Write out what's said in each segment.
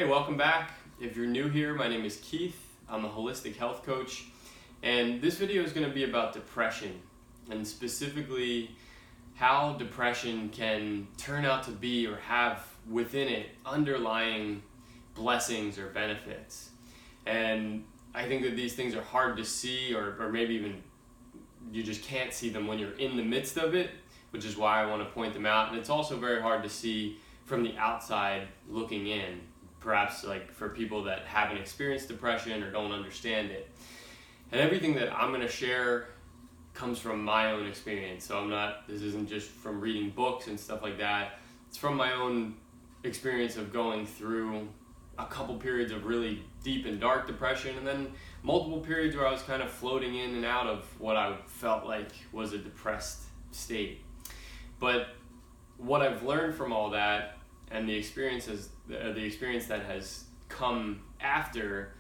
Hey, welcome back. If you're new here, my name is Keith. I'm a holistic health coach, and this video is going to be about depression, and specifically how depression can turn out to be or have within it underlying blessings or benefits. And I think that these things are hard to see, or maybe even you just can't see them when you're in the midst of it, which is why I want to point them out. And it's also very hard to see from the outside looking in, perhaps like for people that haven't experienced depression or don't understand it. And everything that I'm going to share comes from my own experience. So this isn't just from reading books and stuff like that. It's from my own experience of going through a couple periods of really deep and dark depression, and then multiple periods where I was kind of floating in and out of what I felt like was a depressed state. But what I've learned from all that and the experience that has come after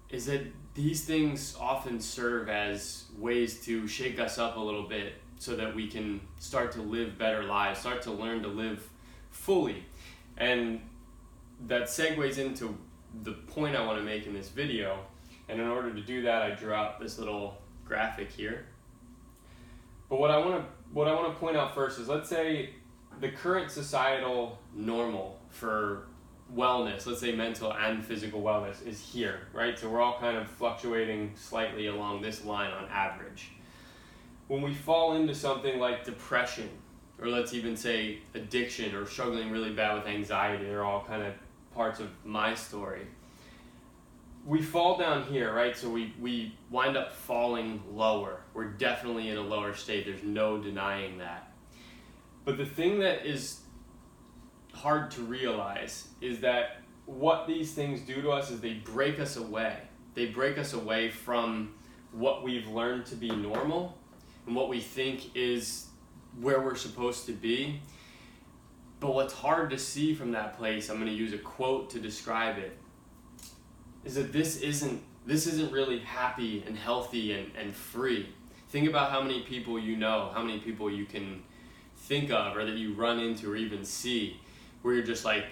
is that these things often serve as ways to shake us up a little bit so that we can start to live better lives, start to learn to live fully. And that segues into the point I want to make in this video. And in order to do that, I drew out this little graphic here. But what I want to point out first is, let's say the current societal normal for wellness, let's say mental and physical wellness, is here, right? So we're all kind of fluctuating slightly along this line on average. When we fall into something like depression, or let's even say addiction, or struggling really bad with anxiety, they're all kind of parts of my story. We fall down here, right? So we wind up falling lower. We're definitely in a lower state. There's no denying that. But the thing that is hard to realize is that what these things do to us is they break us away. They break us away from what we've learned to be normal and what we think is where we're supposed to be. But what's hard to see from that place, I'm going to use a quote to describe it, is that this isn't really happy and healthy and free. Think about how many people you know, how many people you can think of or that you run into or even see where you're just like,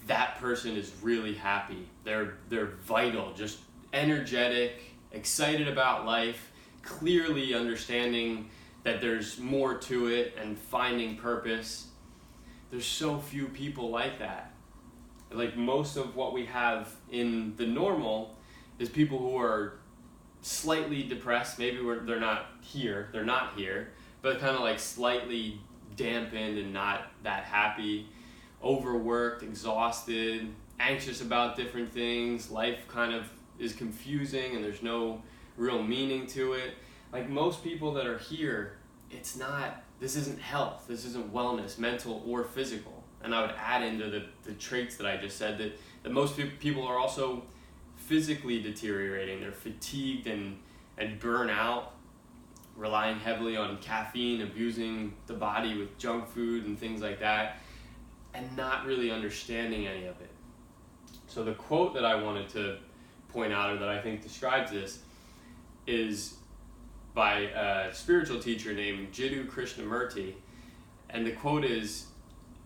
that person is really happy. They're vital, just energetic, excited about life, clearly understanding that there's more to it and finding purpose. There's so few people like that. Like, most of what we have in the normal is people who are slightly depressed. Maybe they're not here, but kind of like slightly dampened and not that happy, overworked, exhausted, anxious about different things. Life kind of is confusing and there's no real meaning to it. Like, most people that are here, this isn't health, this isn't wellness, mental or physical. And I would add into the traits that I just said that most people are also physically deteriorating. They're fatigued and burn out, relying heavily on caffeine, abusing the body with junk food and things like that, and not really understanding any of it. So the quote that I wanted to point out, or that I think describes this, is by a spiritual teacher named Jiddu Krishnamurti. And the quote is,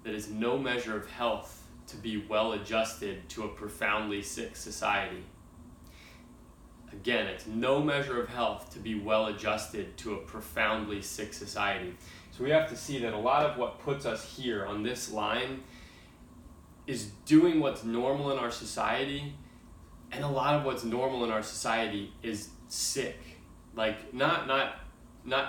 that it's no measure of health to be well adjusted to a profoundly sick society. Again, it's no measure of health to be well adjusted to a profoundly sick society. So we have to see that a lot of what puts us here on this line is doing what's normal in our society, and a lot of what's normal in our society is sick. Like, not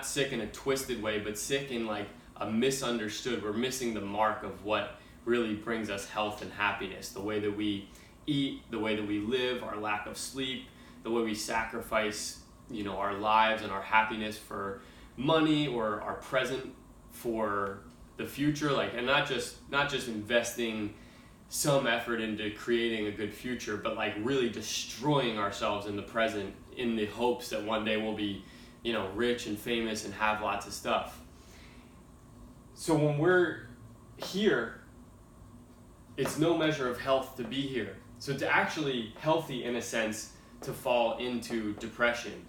sick in a twisted way, but sick in like a misunderstood. We're missing the mark of what really brings us health and happiness. The way that we eat, the way that we live, our lack of sleep, the way we sacrifice, our lives and our happiness for money, or our present for the future. Like, and not just investing some effort into creating a good future, but like really destroying ourselves in the present in the hopes that one day we'll be, rich and famous and have lots of stuff. So when we're here, it's no measure of health to be here. So it's actually healthy, in a sense, to fall into depression.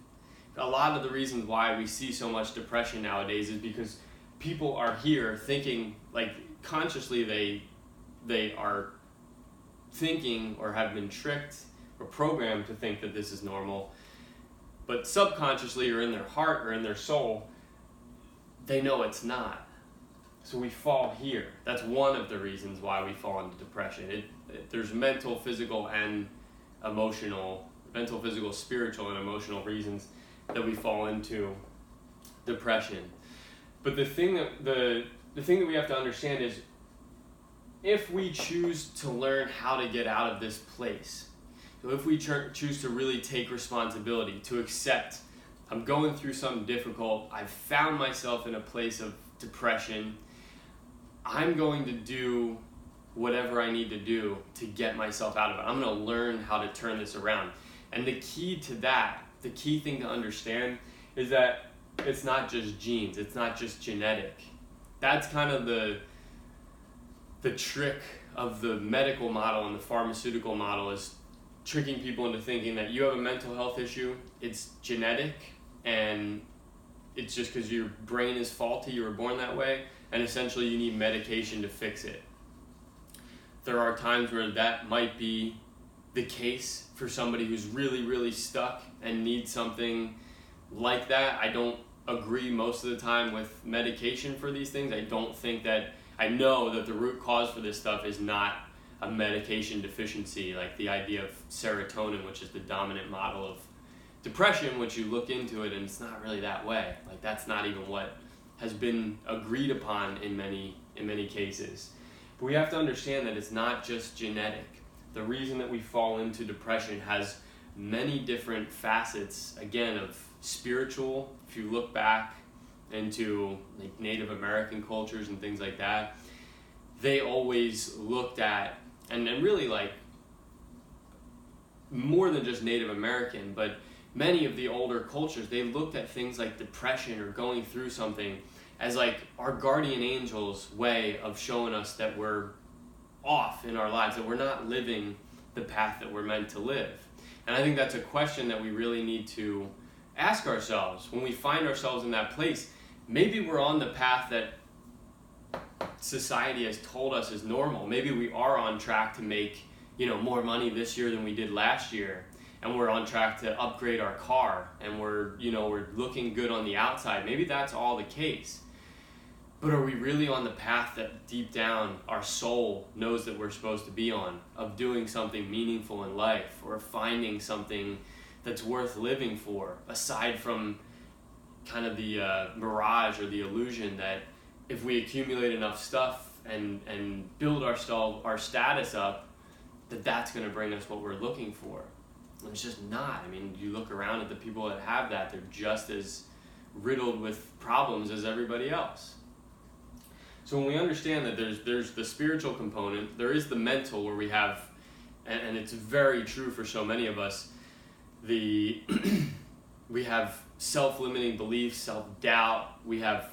A lot of the reasons why we see so much depression nowadays is because people are here thinking, like, consciously they are thinking or have been tricked or programmed to think that this is normal, but subconsciously or in their heart or in their soul, they know it's not. So we fall here. That's one of the reasons why we fall into depression. There's mental, physical, spiritual, and emotional reasons that we fall into depression. But the thing that we have to understand is, if we choose to learn how to get out of this place, so if we choose to really take responsibility, to accept, I'm going through something difficult, I've found myself in a place of depression, I'm going to do whatever I need to do to get myself out of it. I'm going to learn how to turn this around. And the key to that, the key thing to understand, is that it's not just genes, it's not just genetic. That's kind of the trick of the medical model and the pharmaceutical model, is tricking people into thinking that you have a mental health issue, it's genetic, and it's just because your brain is faulty, you were born that way, and essentially you need medication to fix it. There are times where that might be the case for somebody who's really, really stuck and needs something like that. I don't agree most of the time with medication for these things. I know that the root cause for this stuff is not a medication deficiency, like the idea of serotonin, which is the dominant model of depression, which you look into it and it's not really that way. Like, that's not even what has been agreed upon in many cases. But we have to understand that it's not just genetic. The reason that we fall into depression has many different facets, again, of spiritual. If you look back into like Native American cultures and things like that, they always looked at, and really like more than just Native American, but many of the older cultures, they looked at things like depression or going through something as like our guardian angel's way of showing us that we're off in our lives, that we're not living the path that we're meant to live. And I think that's a question that we really need to ask ourselves when we find ourselves in that place. Maybe we're on the path that society has told us is normal. Maybe we are on track to make, more money this year than we did last year, and we're on track to upgrade our car, and we're looking good on the outside. Maybe that's all the case. But are we really on the path that deep down our soul knows that we're supposed to be on, of doing something meaningful in life, or finding something that's worth living for, aside from kind of the mirage or the illusion that if we accumulate enough stuff and build our status up, that's going to bring us what we're looking for? And it's just not. I mean, you look around at the people that have that, they're just as riddled with problems as everybody else. So when we understand that there's the spiritual component, there is the mental, where we have, and it's very true for so many of us, we have self-limiting beliefs, self-doubt, we have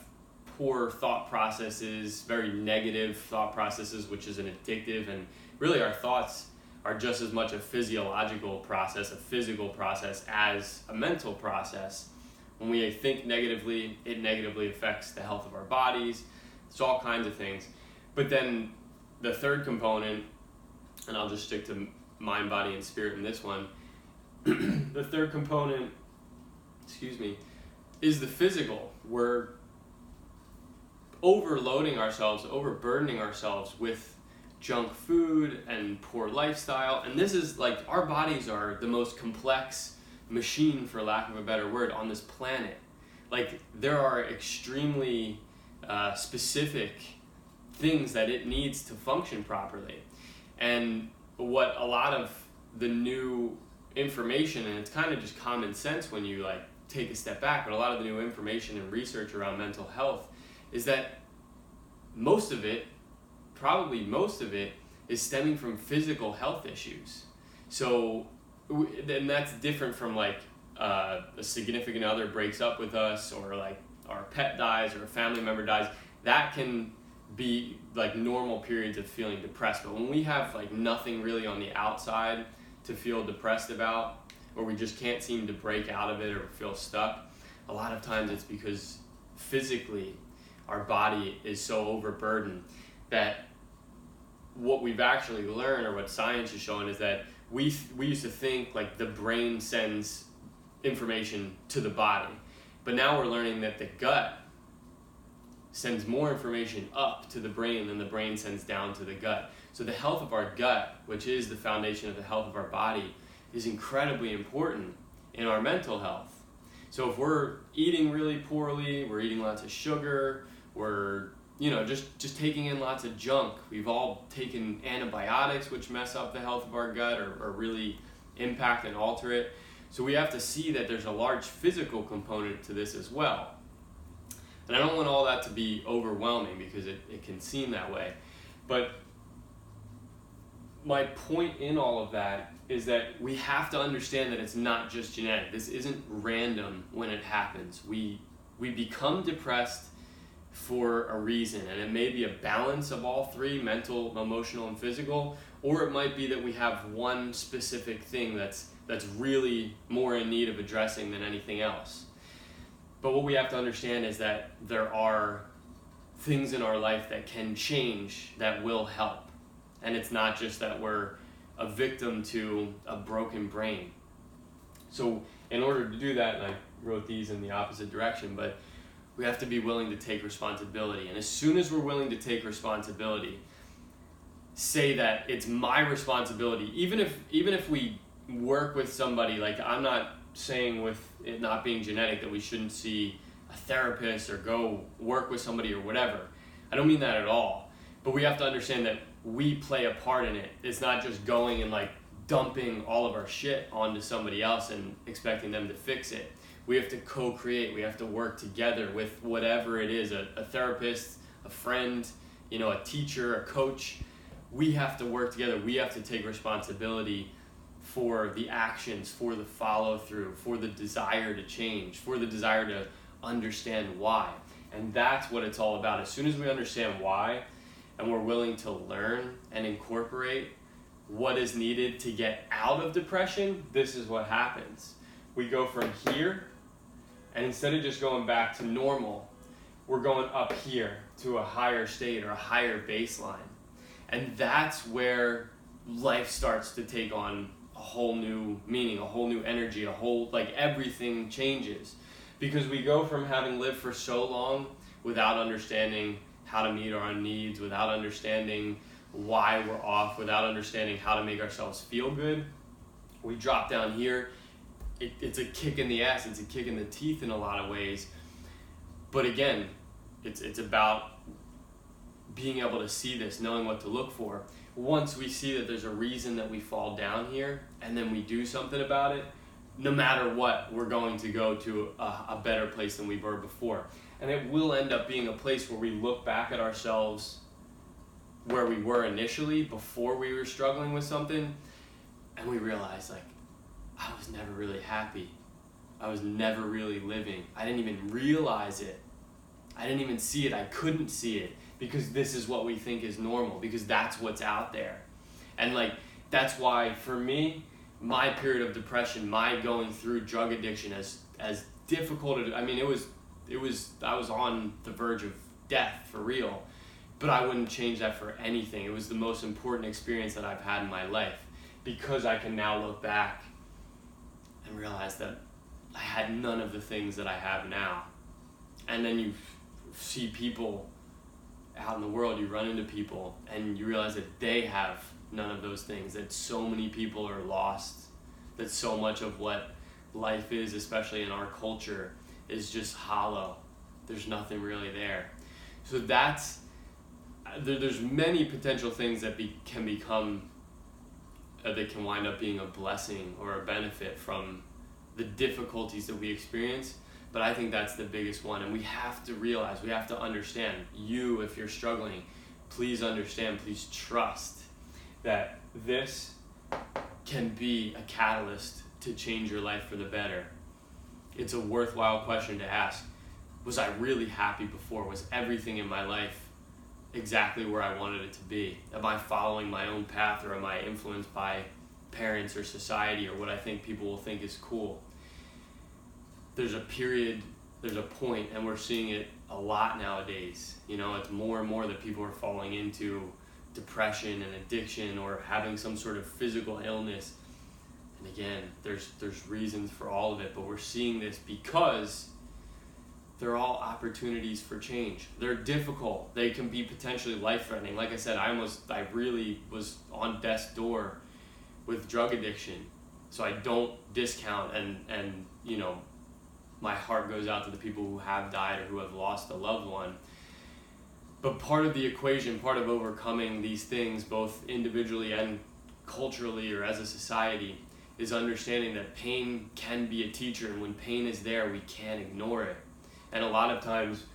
poor thought processes, very negative thought processes, which is an addictive, and really our thoughts are just as much a physiological process, a physical process, as a mental process. When we think negatively, it negatively affects the health of our bodies. It's all kinds of things. But then the third component, and I'll just stick to mind, body, and spirit in this one, the third component, is the physical. We're overloading ourselves, overburdening ourselves with junk food and poor lifestyle. And this is like, our bodies are the most complex machine, for lack of a better word, on this planet. Like, there are extremely specific things that it needs to function properly. And what a lot of the new information, and it's kind of just common sense when you like take a step back, but a lot of the new information and research around mental health is that most of it is stemming from physical health issues. So, and that's different from like a significant other breaks up with us, or like our pet dies, or a family member dies. That can be like normal periods of feeling depressed. But when we have like nothing really on the outside to feel depressed about, or we just can't seem to break out of it or feel stuck, a lot of times it's because physically our body is so overburdened that what we've actually learned, or what science is showing, is that we used to think like the brain sends information to the body, but now we're learning that the gut sends more information up to the brain than the brain sends down to the gut. So the health of our gut, which is the foundation of the health of our body, is incredibly important in our mental health. So if we're eating really poorly, we're eating lots of sugar, we're just taking in lots of junk. We've all taken antibiotics, which mess up the health of our gut, or really impact and alter it. So we have to see that there's a large physical component to this as well. And I don't want all that to be overwhelming, because it can seem that way. But my point in all of that is that we have to understand that it's not just genetic. This isn't random when it happens. We become depressed for a reason, and it may be a balance of all three: mental, emotional, and physical, or it might be that we have one specific thing that's really more in need of addressing than anything else. But what we have to understand is that there are things in our life that can change, that will help. And it's not just that we're a victim to a broken brain. So in order to do that, and I wrote these in the opposite direction, but we have to be willing to take responsibility. And as soon as we're willing to take responsibility, say that it's my responsibility. Even if we work with somebody, like, I'm not saying with it not being genetic that we shouldn't see a therapist or go work with somebody or whatever. I don't mean that at all. But we have to understand that we play a part in it. It's not just going and like dumping all of our shit onto somebody else and expecting them to fix it. We have to co-create. We have to work together with whatever it is, a therapist, a friend, a teacher, a coach. We have to work together. We have to take responsibility for the actions, for the follow-through, for the desire to change, for the desire to understand why. And that's what it's all about. As soon as we understand why, and we're willing to learn and incorporate what is needed to get out of depression, this is what happens. We go from here, and instead of just going back to normal, we're going up here to a higher state or a higher baseline. And that's where life starts to take on a whole new meaning, a whole new energy, everything changes. Because we go from having lived for so long without understanding how to meet our own needs, without understanding why we're off, without understanding how to make ourselves feel good. We drop down here. It's a kick in the ass. It's a kick in the teeth in a lot of ways. But again, it's about being able to see this, knowing what to look for. Once we see that there's a reason that we fall down here, and then we do something about it, no matter what, we're going to go to a better place than we were before. And it will end up being a place where we look back at ourselves where we were initially before we were struggling with something, and we realize, like, I was never really happy. I was never really living. I didn't even realize it. I didn't even see it. I couldn't see it, because this is what we think is normal, because that's what's out there. And like, that's why for me, my period of depression, my going through drug addiction, as difficult as, I was on the verge of death for real, but I wouldn't change that for anything. It was the most important experience that I've had in my life, because I can now look back and realize that I had none of the things that I have now. And then you see people out in the world, you run into people, and you realize that they have none of those things, that so many people are lost, that so much of what life is, especially in our culture, is just hollow. There's nothing really there. So there's many potential things that can become, that can wind up being a blessing or a benefit from the difficulties that we experience. But I think that's the biggest one. And we have to realize, we have to understand, if you're struggling, please understand, please trust that this can be a catalyst to change your life for the better. It's a worthwhile question to ask. Was I really happy before? Was everything in my life exactly where I wanted it to be? Am I following my own path, or am I influenced by parents or society or what I think people will think is cool? There's a point, and we're seeing it a lot nowadays. It's more and more that people are falling into depression and addiction or having some sort of physical illness. And again, there's reasons for all of it, but we're seeing this because they're all opportunities for change. They're difficult. They can be potentially life-threatening. Like I said, I really was on death's door with drug addiction. So I don't discount, and you know, my heart goes out to the people who have died or who have lost a loved one. But part of the equation, part of overcoming these things, both individually and culturally or as a society, is understanding that pain can be a teacher, and when pain is there, we can't ignore it. And a lot of times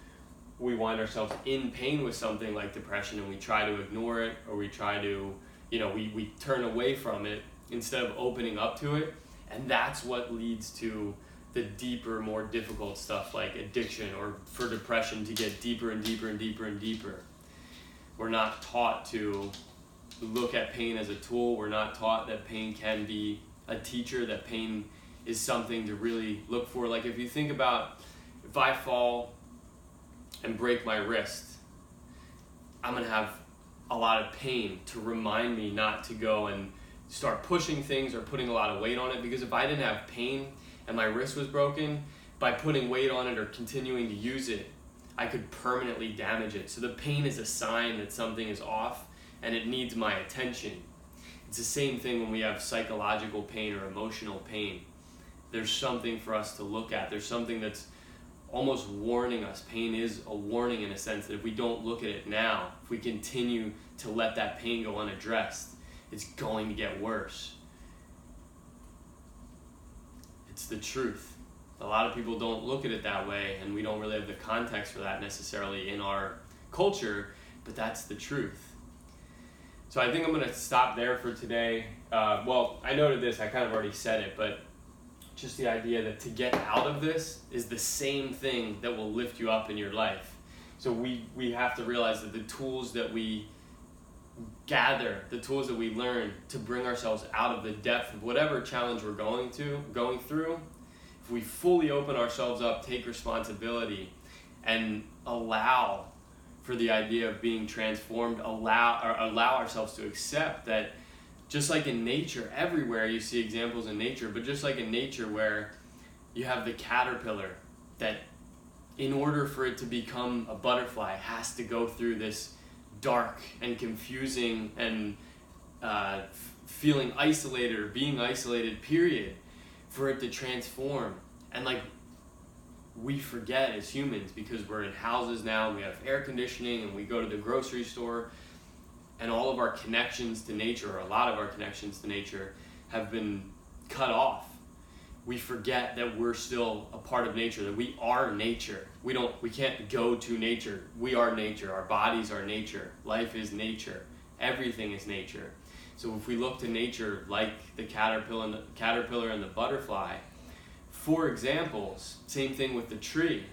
we find ourselves in pain with something like depression, and we try to ignore it, or we try to, you know, we turn away from it instead of opening up to it. And that's what leads to the deeper, more difficult stuff like addiction, or for depression to get deeper and deeper and deeper and deeper. We're not taught to look at pain as a tool. We're not taught that pain can be a teacher, that pain is something to really look for. Like if you think about, if I fall and break my wrist, I'm gonna have a lot of pain to remind me not to go and start pushing things or putting a lot of weight on it, because if I didn't have pain and my wrist was broken, by putting weight on it or continuing to use it, I could permanently damage it. So the pain is a sign that something is off and it needs my attention. It's the same thing when we have psychological pain or emotional pain. There's something for us to look at. There's something that's almost warning us. Pain is a warning in a sense that if we don't look at it now, if we continue to let that pain go unaddressed, it's going to get worse. It's the truth. A lot of people don't look at it that way, and we don't really have the context for that necessarily in our culture, but that's the truth. So I think I'm going to stop there for today. Well, I noted this, I kind of already said it, but just the idea that to get out of this is the same thing that will lift you up in your life. So we have to realize that the tools that we gather, the tools that we learn to bring ourselves out of the depth of whatever challenge we're going through, if we fully open ourselves up, take responsibility, and allow for the idea of being transformed, allow ourselves to accept that, just like in nature, everywhere you see examples in nature, but just like in nature where you have the caterpillar that in order for it to become a butterfly has to go through this dark and confusing and feeling isolated or being isolated period for it to transform. And like, we forget as humans, because we're in houses now, we have air conditioning, and we go to the grocery store, and all of our connections to nature, or a lot of our connections to nature, have been cut off. We forget that we're still a part of nature, that we are nature. We can't go to nature. We are nature. Our bodies are nature. Life is nature. Everything is nature. So if we look to nature like the caterpillar and the butterfly, for examples, same thing with the tree.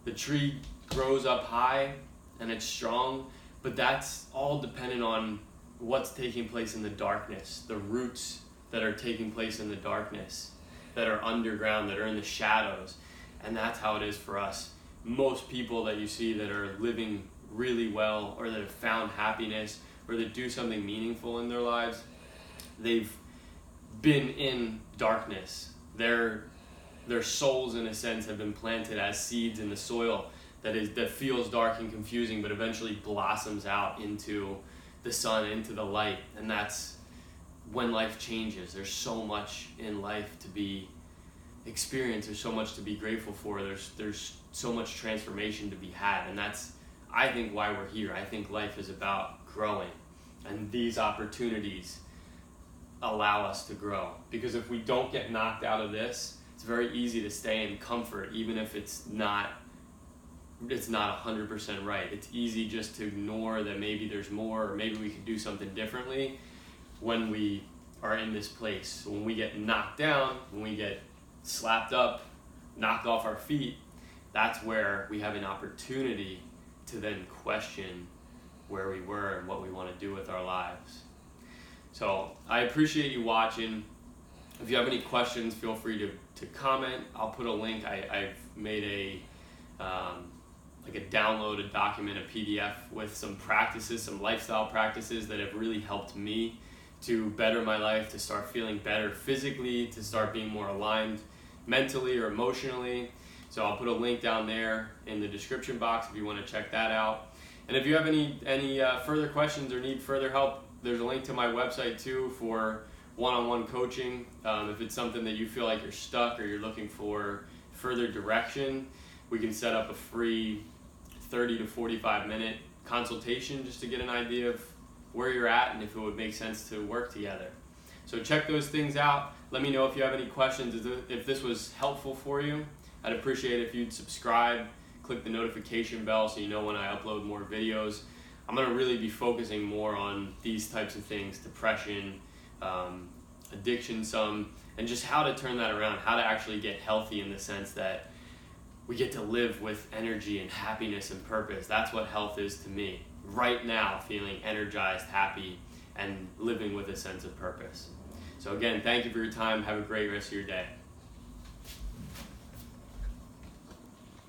The tree grows up high and it's strong, but that's all dependent on what's taking place in the darkness, the roots that are taking place in the darkness, that are underground, that are in the shadows. And that's how it is for us. Most people that you see that are living really well, or that have found happiness, or that do something meaningful in their lives, they've been in darkness. Their souls, in a sense, have been planted as seeds in the soil that feels dark and confusing, but eventually blossoms out into the sun, into the light. And that's when life changes. There's so much in life to be experienced. There's so much to be grateful for. There's so much transformation to be had. And that's, I think, why we're here. I think life is about growing. And these opportunities allow us to grow. Because if we don't get knocked out of this, it's very easy to stay in comfort, even if it's not 100% right. It's easy just to ignore that maybe there's more, or maybe we could do something differently when we are in this place. So when we get knocked down, when we get slapped up, knocked off our feet, that's where we have an opportunity to then question where we were and what we want to do with our lives. So I appreciate you watching. If you have any questions, feel free to comment. I'll put a link. I've made a like a download, a document, a PDF with some practices, some lifestyle practices that have really helped me to better my life, to start feeling better physically, to start being more aligned mentally or emotionally. So I'll put a link down there in the description box if you want to check that out. And if you have any further questions or need further help, there's a link to my website too for one-on-one coaching. If it's something that you feel like you're stuck or you're looking for further direction, we can set up a free 30 to 45 minute consultation just to get an idea of where you're at and if it would make sense to work together. So check those things out. Let me know if you have any questions. If this was helpful for you, I'd appreciate it if you'd subscribe, click the notification bell so you know when I upload more videos. I'm going to really be focusing more on these types of things, depression, addiction some, and just how to turn that around, how to actually get healthy in the sense that we get to live with energy and happiness and purpose. That's what health is to me. Right now, feeling energized, happy, and living with a sense of purpose. So again, thank you for your time. Have a great rest of your day.